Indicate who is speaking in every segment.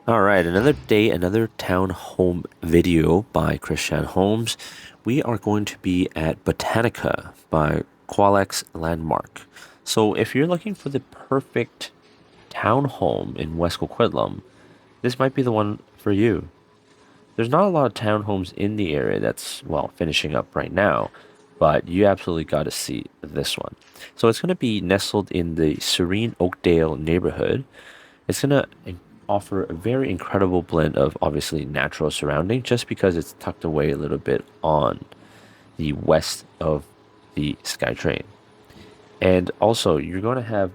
Speaker 1: All right, another day, another townhome video by Christian Homes. We are going to be at Botanica by Qualex-Landmark. So, if you're looking for the perfect townhome in West Coquitlam, this might be the one for you. There's not a lot of townhomes in the area that's, well, finishing up right now, but you absolutely got to see this one. So, it's going to be nestled in the serene Oakdale neighborhood. It's gonna offer a very incredible blend of obviously natural surrounding just because it's tucked away a little bit on the west of the SkyTrain. And also you're going to have,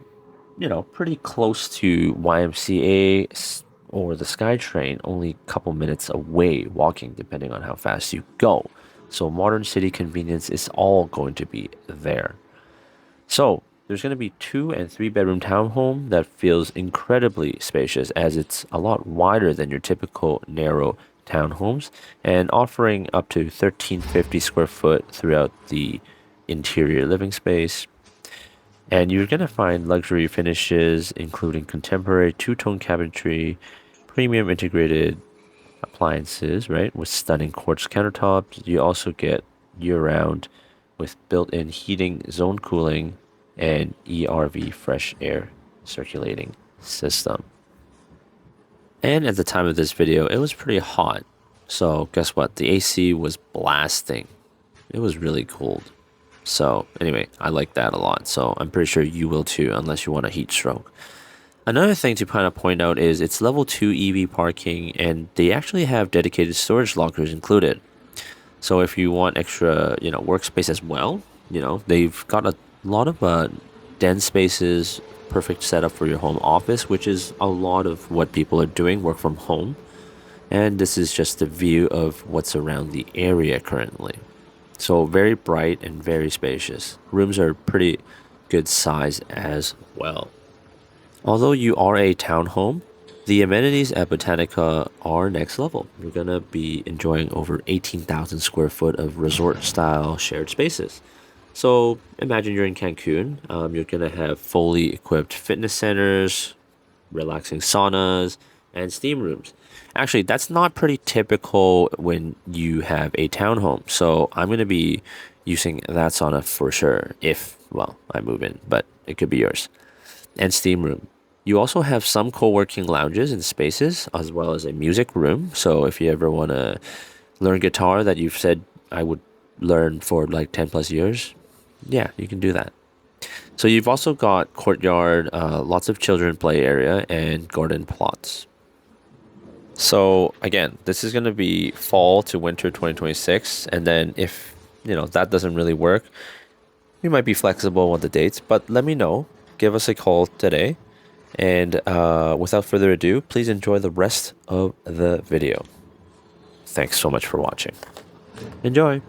Speaker 1: pretty close to YMCA or the SkyTrain, only a couple minutes away walking depending on how fast you go. So modern city convenience is all going to be there. So there's going to be 2 and 3 bedroom townhome that feels incredibly spacious as it's a lot wider than your typical narrow townhomes and offering up to 1350 square foot throughout the interior living space. And you're going to find luxury finishes, including contemporary two-tone cabinetry, premium integrated appliances, right, with stunning quartz countertops. You also get year-round with built-in heating, zone cooling, and ERV fresh air circulating system. And at the time of this video, it was pretty hot. So guess what? The AC was blasting. It was really cold. So anyway, I like that a lot. So I'm pretty sure you will too, unless you want a heat stroke. Another thing to kind of point out is it's level 2 EV parking and they actually have dedicated storage lockers included. So if you want extra, workspace as well, they've got a lot of den spaces, perfect setup for your home office, which is a lot of what people are doing, work from home. And this is just a view of what's around the area currently. So very bright and very spacious. Rooms are pretty good size as well. Although you are a townhome, the amenities at Botanica are next level. You're going to be enjoying over 18,000 square foot of resort style shared spaces. So imagine you're in Cancun. You're going to have fully equipped fitness centers, relaxing saunas, and steam rooms. Actually, that's not pretty typical when you have a townhome. So I'm going to be using that sauna for sure if, well, I move in, but it could be yours. And steam room. You also have some co-working lounges and spaces, as well as a music room. So if you ever want to learn guitar that you've said I would learn for like 10 plus years, yeah, you can do that. So you've also got courtyard, lots of children play area, and garden plots. So again, this is going to be fall to winter 2026, and then if that doesn't really work, we might be flexible on the dates. But let me know. Give us a call today. And without further ado, please enjoy the rest of the video. Thanks so much for watching. Enjoy!